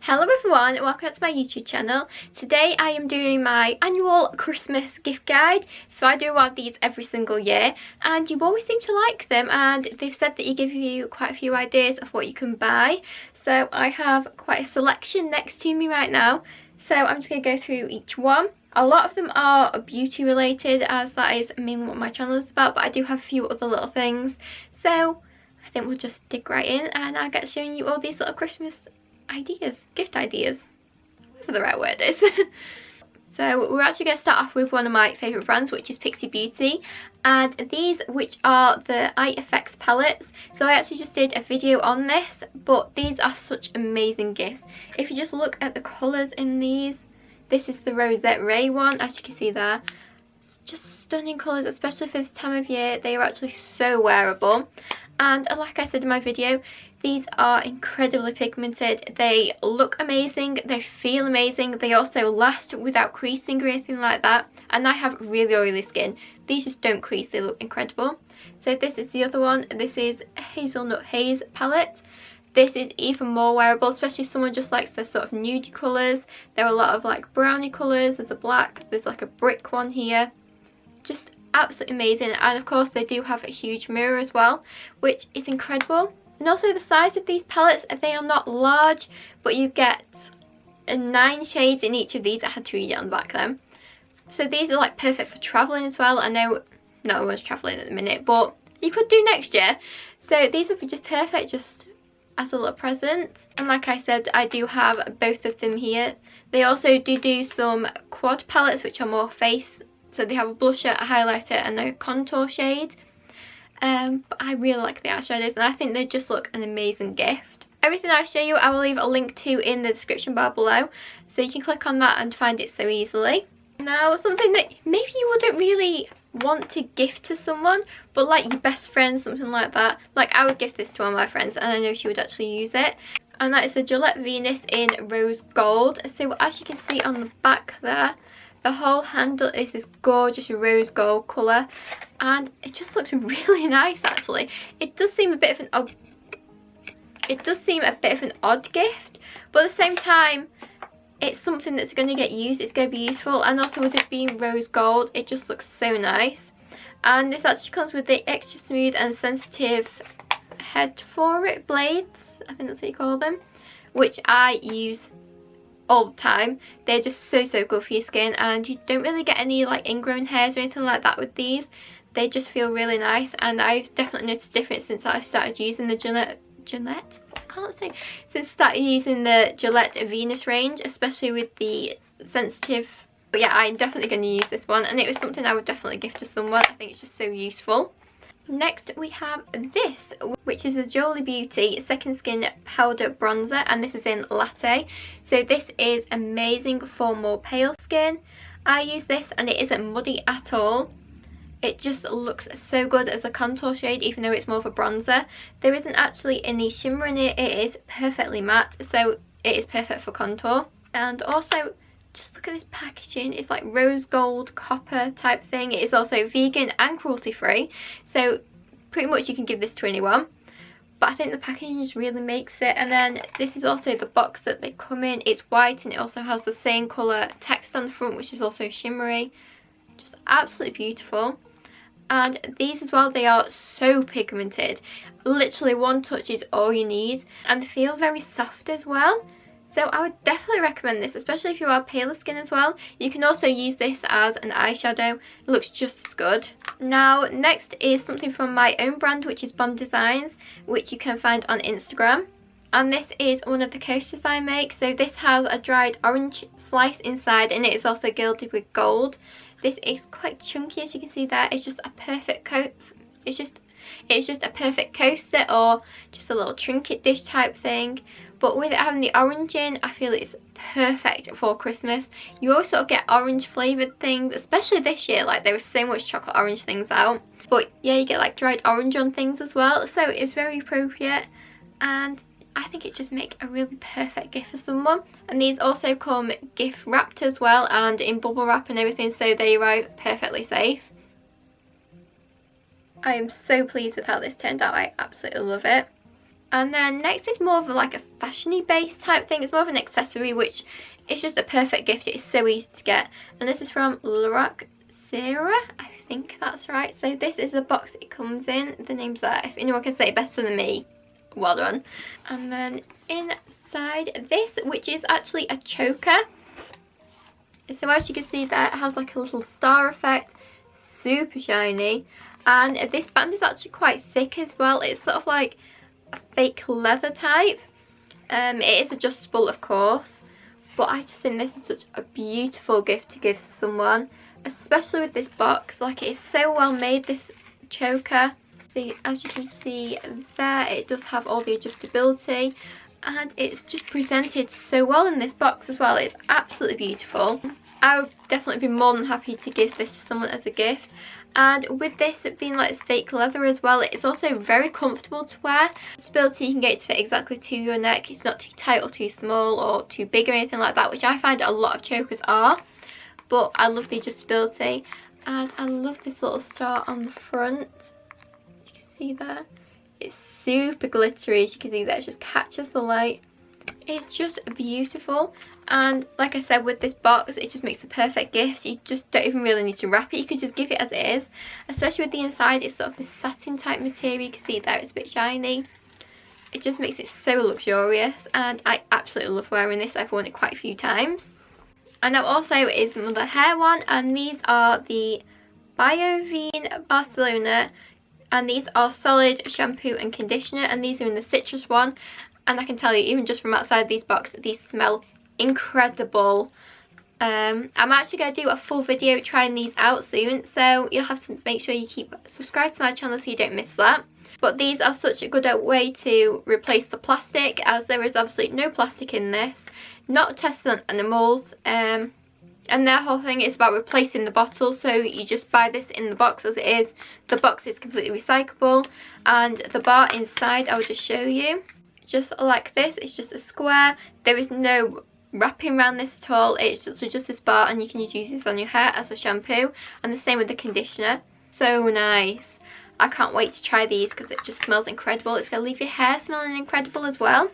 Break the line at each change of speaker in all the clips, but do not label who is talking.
Hello everyone, welcome to my YouTube channel. Today I am doing my annual Christmas gift guide. So I do one of these every single year and you always seem to like them, and they've said that you give you quite a few ideas of what you can buy. So I have quite a selection next to me right now. So I'm just going to go through each one. A lot of them are beauty related, as that is mainly what my channel is about, but I do have a few other little things. So I think we'll just dig right in and I'll get showing you all these little Christmas ideas, gift ideas, whatever the right word is. So we're actually going to start off with one of my favourite brands, which is Pixie Beauty, and these, which are the Eye Effects palettes. So I actually just did a video on this, but these are such amazing gifts. If you just look at the colours in these, this is the Rosette Ray one, as you can see there. It's just stunning colours, especially for this time of year. They are actually so wearable, and like I said in my video, these are incredibly pigmented. They look amazing, they feel amazing, they also last without creasing or anything like that. And I have really oily skin. These just don't crease, they look incredible. So this is the other one. This is Hazelnut Haze palette. This is even more wearable, especially if someone just likes the sort of nudie colours. There are a lot of like brownie colours, there's a black, there's like a brick one here. Just absolutely amazing. And of course they do have a huge mirror as well, which is incredible. And also the size of these palettes, they are not large, but you get 9 shades in each of these. I had to read it on the back then. So these are like perfect for travelling as well. I know no one's travelling at the minute, but you could do next year. So these would be just perfect just as a little present. And like I said, I do have both of them here. They also do some quad palettes, which are more face. So they have a blusher, a highlighter and a contour shade. But I really like the eyeshadows and I think they just look an amazing gift. Everything I show you I will leave a link to in the description bar below, so you can click on that and find it so easily. Now, something that maybe you wouldn't really want to gift to someone, but like your best friend, something like that. Like I would gift this to one of my friends and I know she would actually use it. And that is the Gillette Venus in Rose Gold. So as you can see on the back there, the whole handle is this gorgeous rose gold colour, and it just looks really nice actually. It does seem a bit of an odd gift, but at the same time it's something that's going to get used, it's going to be useful, and also with it being rose gold it just looks so nice. And this actually comes with the extra smooth and sensitive head for it blades, I think that's what you call them, which I use all the time. They're just so good for your skin, and you don't really get any like ingrown hairs or anything like that with these. They just feel really nice, and I've definitely noticed a difference since I started using the Gillette, since I started using the Gillette Venus range, especially with the sensitive. But yeah, I'm definitely going to use this one, and it was something I would definitely gift to someone. I think it's just so useful. Next we have this, which is a Jolie Beauty Second Skin Powder Bronzer, and this is in Latte. So this is amazing for more pale skin. I use this and it isn't muddy at all. It just looks so good as a contour shade, even though it's more of a bronzer. There isn't actually any shimmer in it, it is perfectly matte, so it is perfect for contour. And also, just look at this packaging. It's like rose gold copper type thing. It is also vegan and cruelty free, so pretty much you can give this to anyone. But I think the packaging just really makes it. And then this is also the box that they come in. It's white and it also has the same colour text on the front, which is also shimmery. Just absolutely beautiful. And these as well, they are so pigmented. Literally one touch is all you need, and they feel very soft as well. So I would definitely recommend this, especially if you are paler skin as well. You can also use this as an eyeshadow. It looks just as good. Now, next is something from my own brand, which is Bond Designs, which you can find on Instagram. And this is one of the coasters I make. So this has a dried orange slice inside, and it is also gilded with gold. This is quite chunky, as you can see there. It's just a perfect it's just a perfect coaster or just a little trinket dish type thing. But with it having the orange in, I feel it's perfect for Christmas. You also get orange flavoured things, especially this year. Like, there was so much chocolate orange things out. But yeah, you get like dried orange on things as well. So it's very appropriate, and I think it just makes a really perfect gift for someone. And these also come gift wrapped as well, and in bubble wrap and everything, so they arrive perfectly safe. I am so pleased with how this turned out. I absolutely love it. And then next is more of like a fashion-y based type thing. It's more of an accessory, which is just a perfect gift. It's so easy to get. And this is from Lorac Sarah, I think that's right. So this is the box it comes in. The name's there. If anyone can say it better than me, well done. And then inside this, which is actually a choker. So as you can see there, it has like a little star effect. Super shiny. And this band is actually quite thick as well. It's sort of like a fake leather type. It is adjustable, of course. But I just think this is such a beautiful gift to give to someone. Especially with this box. Like, it is so well made, this choker. See, as you can see there, it does have all the adjustability. And it's just presented so well in this box as well. It's absolutely beautiful. I would definitely be more than happy to give this to someone as a gift. And with this being like it's fake leather as well, it's also very comfortable to wear. Adjustability, you can get it to fit exactly to your neck. It's not too tight or too small or too big or anything like that, which I find a lot of chokers are. But I love the adjustability. And I love this little star on the front. You can see there. It's super glittery, as you can see there. It just catches the light. It's just beautiful. And like I said, with this box, it just makes a perfect gift. You just don't even really need to wrap it. You can just give it as it is. Especially with the inside, it's sort of this satin type material. You can see there, it's a bit shiny. It just makes it so luxurious. And I absolutely love wearing this. I've worn it quite a few times. And now also is another hair one. And these are the Biovine Barcelona. And these are solid shampoo and conditioner. And these are in the citrus one. And I can tell you, even just from outside these boxes, these smell incredible. I'm actually going to do a full video trying these out soon, so you'll have to make sure you keep subscribed to my channel so you don't miss that. But these are such a good way to replace the plastic, as there is obviously no plastic in this, not tested on animals, and their whole thing is about replacing the bottle. So you just buy this in the box as it is. The box is completely recyclable, and the bar inside I will just show you. Just like this, it's just a square. There is no wrapping around this at all. It's just this bar, and you can use this on your hair as a shampoo, and the same with the conditioner. So nice. I can't wait to try these because it just smells incredible. It's going to leave your hair smelling incredible as well.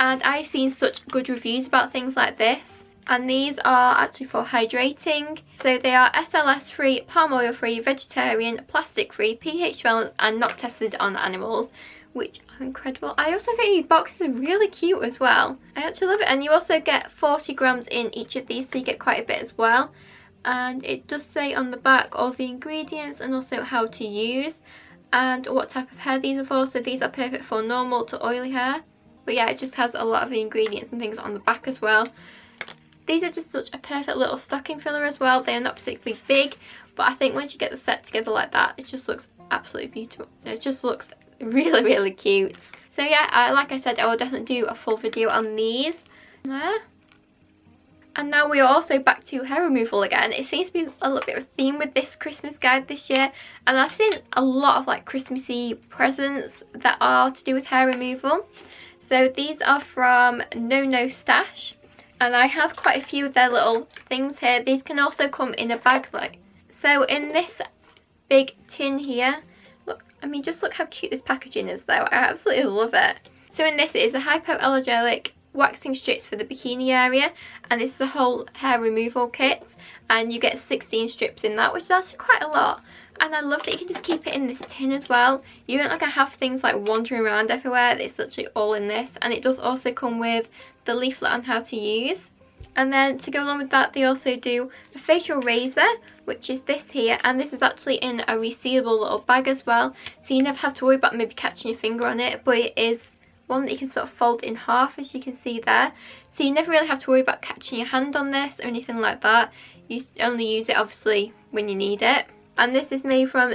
And I've seen such good reviews about things like this. And these are actually for hydrating. So they are SLS free, palm oil free, vegetarian, plastic free, pH balanced, and not tested on animals, which are incredible. I also think these boxes are really cute as well. I actually love it. And you also get 40 grams in each of these, so you get quite a bit as well. And it does say on the back all the ingredients and also how to use and what type of hair these are for. So these are perfect for normal to oily hair. But yeah, it just has a lot of the ingredients and things on the back as well. These are just such a perfect little stocking filler as well. They are not particularly big, but I think once you get the set together like that, it just looks absolutely beautiful. It just looks really, really cute. So yeah, like I said, I will definitely do a full video on these. There. And now we are also back to hair removal again. It seems to be a little bit of a theme with this Christmas guide this year. And I've seen a lot of like Christmassy presents that are to do with hair removal. So these are from Moustache. And I have quite a few of their little things here. These can also come in a bag like. So in this big tin here, look, I mean, just look how cute this packaging is though. I absolutely love it. So in this it is the Hypoallergenic waxing strips for the bikini area, and this is the whole hair removal kit, and you get 16 strips in that, which is actually quite a lot. And I love that you can just keep it in this tin as well. You don't like to have things like wandering around everywhere. It's literally all in this, and it does also come with the leaflet on how to use. And then to go along with that, they also do a facial razor, which is this here, and this is actually in a resealable little bag as well, so you never have to worry about maybe catching your finger on it. But it is one that you can sort of fold in half, as you can see there, so you never really have to worry about catching your hand on this or anything like that. You only use it obviously when you need it. And this is made from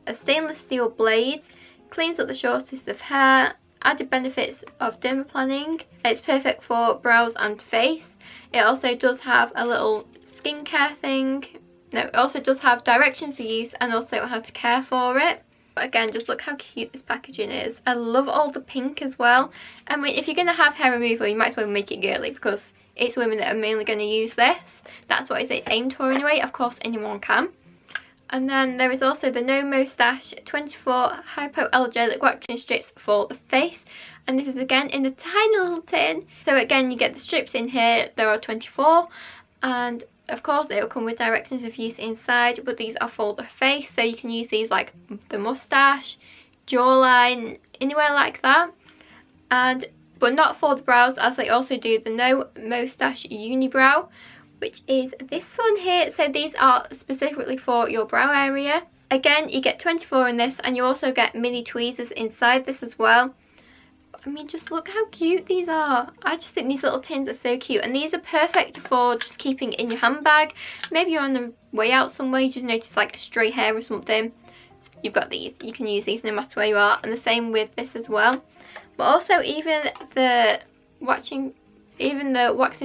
a stainless steel blade, cleans up the shortest of hair, added benefits of dermaplaning. It's perfect for brows and face. It also does have a little skincare thing. No, it also does have directions to use and also how to care for it. But again, just look how cute this packaging is. I love all the pink as well. I mean, if you're going to have hair removal, you might as well make it girly, because it's women that are mainly going to use this. That's what it's aimed for anyway. Of course, anyone can. And then there is also the No Moustache 24 Hypoallergenic waxing strips for the face. And this is again in a tiny little tin. So again, you get the strips in here. There are 24. And of course, they will come with directions of use inside. But these are for the face. So you can use these like the moustache, jawline, anywhere like that. But not for the brows, as they also do the No Moustache Unibrow, which is this one here. So these are specifically for your brow area. Again, you get 24 in this, and you also get mini tweezers inside this as well. I mean, just look how cute these are. I just think these little tins are so cute, and these are perfect for just keeping in your handbag. Maybe you're on the way out somewhere, you just notice like a stray hair or something. You've got these. You can use these no matter where you are, and the same with this as well. But also even the waxing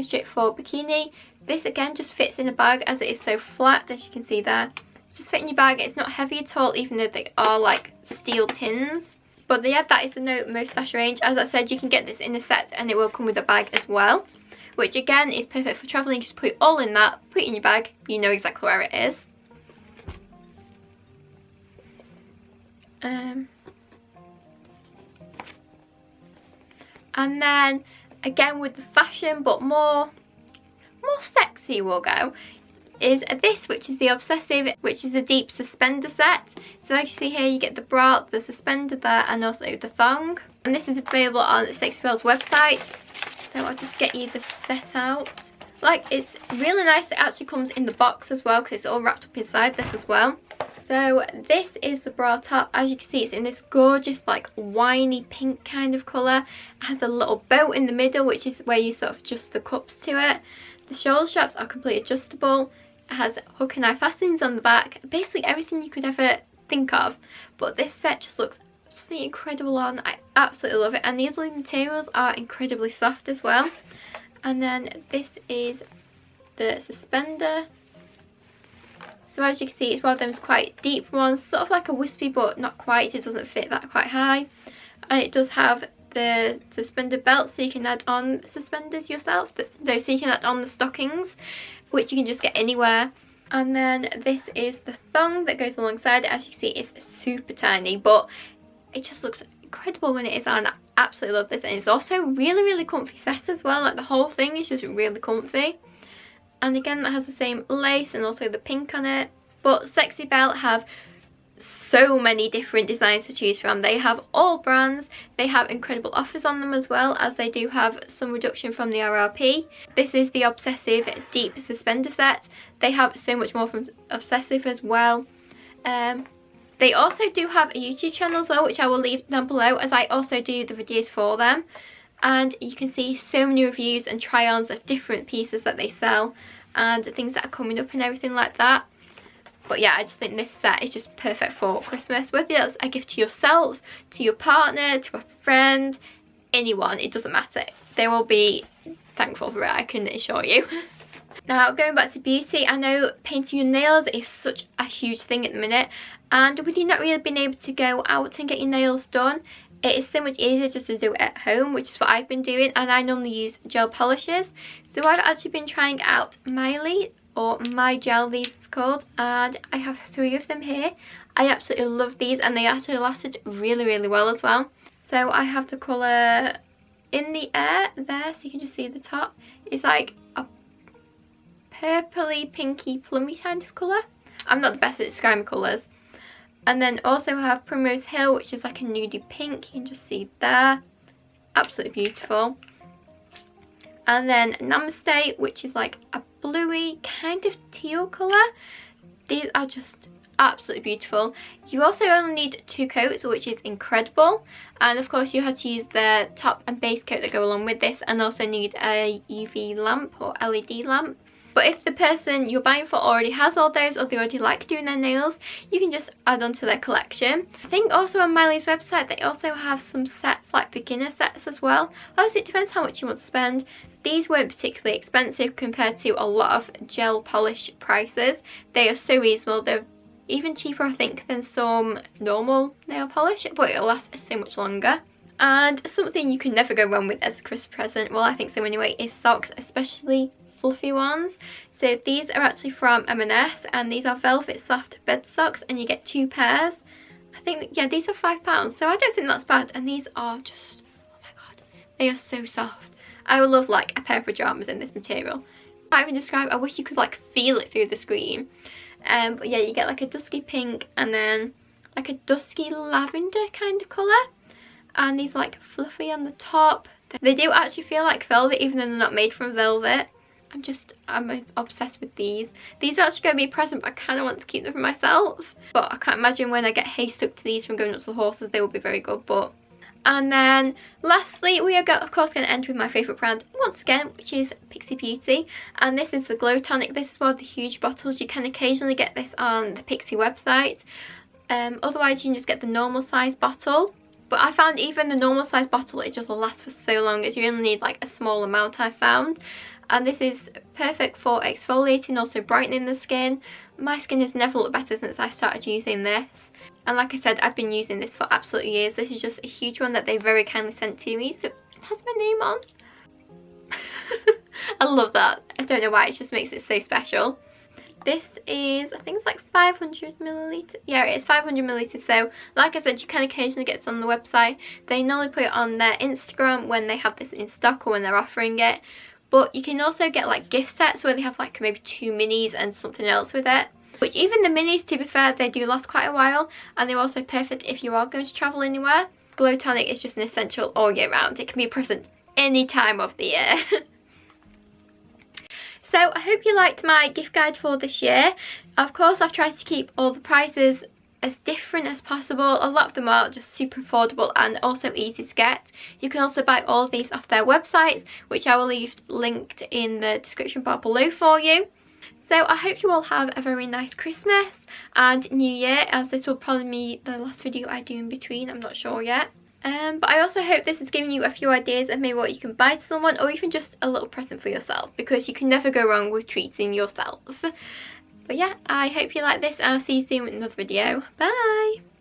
strip for bikini, this again just fits in a bag as it is so flat, as you can see there. Just fit in your bag. It's not heavy at all, even though they are like steel tins. But yeah, that is the No Moustache range. As I said, you can get this in a set, and it will come with a bag as well, which again is perfect for travelling. Just put it all in that, put it in your bag, you know exactly where it is. And then again with the fashion, but more sexy we'll go, is this, which is the Obsessive, which is a deep suspender set. So as you see here, you get the bra, the suspender there, and also the thong. And this is available on Sexy Belle's website. So I'll just get you the set out. Like, it's really nice. It actually comes in the box as well, because it's all wrapped up inside this as well. So this is the bra top. As you can see, it's in this gorgeous like winey pink kind of colour. It has a little bow in the middle, which is where you sort of adjust the cups to it. The shoulder straps are completely adjustable. It has hook and eye fastenings on the back. Basically everything you could ever think of. But this set just looks absolutely incredible on. I absolutely love it. And these little materials are incredibly soft as well. And then this is the suspender. So as you can see, it's one of those quite deep ones, sort of like a wispy, but not quite. It doesn't fit that quite high. And it does have the suspender belt, so you can add on suspenders yourself. So you can add on the stockings, which you can just get anywhere. And then this is the thong that goes alongside it. As you can see, it's super tiny, but it just looks incredible when it is on. I absolutely love this. And it's also really comfy set as well. Like the whole thing is just really comfy. And again, that has the same lace and also the pink on it. But Sexy Belle have so many different designs to choose from. They have all brands. They have incredible offers on them as well, as they do have some reduction from the RRP. This is the Obsessive Deep Suspender set. They have so much more from Obsessive as well. They also do have a YouTube channel as well, which I will leave down below, as I also do the videos for them. And you can see so many reviews and try-ons of different pieces that they sell and things that are coming up and everything like that. But yeah, I just think this set is just perfect for Christmas. Whether that's a gift to yourself, to your partner, to a friend, anyone, it doesn't matter. They will be thankful for it, I can assure you. Now, going back to beauty, I know painting your nails is such a huge thing at the minute. And with you not really being able to go out and get your nails done, it is so much easier just to do it at home, which is what I've been doing. And I normally use gel polishes. So I've actually been trying out Miley, or My Gel these it's called, and I have 3 of them here. I absolutely love these, and they actually lasted really well as well. So I have the colour In the Air there, so you can just see the top. It's like a purpley, pinky, plummy kind of colour. I'm not the best at describing colours. And then also have Primrose Hill, which is like a nudie pink. You can just see there. Absolutely beautiful. And then Namaste, which is like a bluey kind of teal colour. These are just absolutely beautiful. You also only need 2 coats, which is incredible. And of course you have to use the top and base coat that go along with this, and also need a UV lamp or LED lamp. But if the person you're buying for already has all those, or they already like doing their nails, you can just add on to their collection. I think also on Miley's website they also have some sets, like beginner sets as well. Obviously it depends how much you want to spend. These weren't particularly expensive compared to a lot of gel polish prices. They are so reasonable. They're even cheaper, I think, than some normal nail polish, but it'll last so much longer. And something you can never go wrong with as a Christmas present, well I think so anyway, is socks, especially fluffy ones. So these are actually from M&S, and these are velvet soft bed socks, and you get 2 pairs. I think, yeah, these are £5, so I don't think that's bad. And these are just, oh my god, they are so soft. I would love like a pair of pyjamas in this material. I can't even describe. I wish you could like feel it through the screen. But yeah, you get like a dusky pink and then like a dusky lavender kind of colour, and these like fluffy on the top. They do actually feel like velvet even though they're not made from velvet. I'm obsessed with these. These are actually going to be a present, but I kind of want to keep them for myself. But I can't imagine when I get Haze stuck to these from going up to the horses, they will be very good. And then lastly, we are of course going to end with my favourite brand once again, which is Pixie Beauty. And this is the Glow Tonic. This is one of the huge bottles. You can occasionally get this on the Pixie website. Otherwise you can just get the normal size bottle. But I found even the normal size bottle, it just will last for so long, as you only need like a small amount, I found. And this is perfect for exfoliating, also brightening the skin. My skin has never looked better since I started using this. And like I said, I've been using this for absolute years. This is just a huge one that they very kindly sent to me, so it has my name on. I love that. I don't know why, it just makes it so special. This is, I think it's like 500 millilitres. Yeah, it is 500 millilitres. So, like I said, you can occasionally get this on the website. They normally put it on their Instagram when they have this in stock or when they're offering it. But you can also get like gift sets where they have like maybe 2 minis and something else with it. Which even the minis, to be fair, they do last quite a while. And they're also perfect if you are going to travel anywhere. Glow Tonic is just an essential all year round. It can be a present any time of the year. So I hope you liked my gift guide for this year. Of course, I've tried to keep all the prices as different as possible. A lot of them are just super affordable and also easy to get. You can also buy all of these off their websites, which I will leave linked in the description bar below for you. So I hope you all have a very nice Christmas and New Year, as this will probably be the last video I do in between, I'm not sure yet. But I also hope this has given you a few ideas of maybe what you can buy to someone, or even just a little present for yourself, because you can never go wrong with treating yourself. But yeah, I hope you like this, and I'll see you soon with another video. Bye!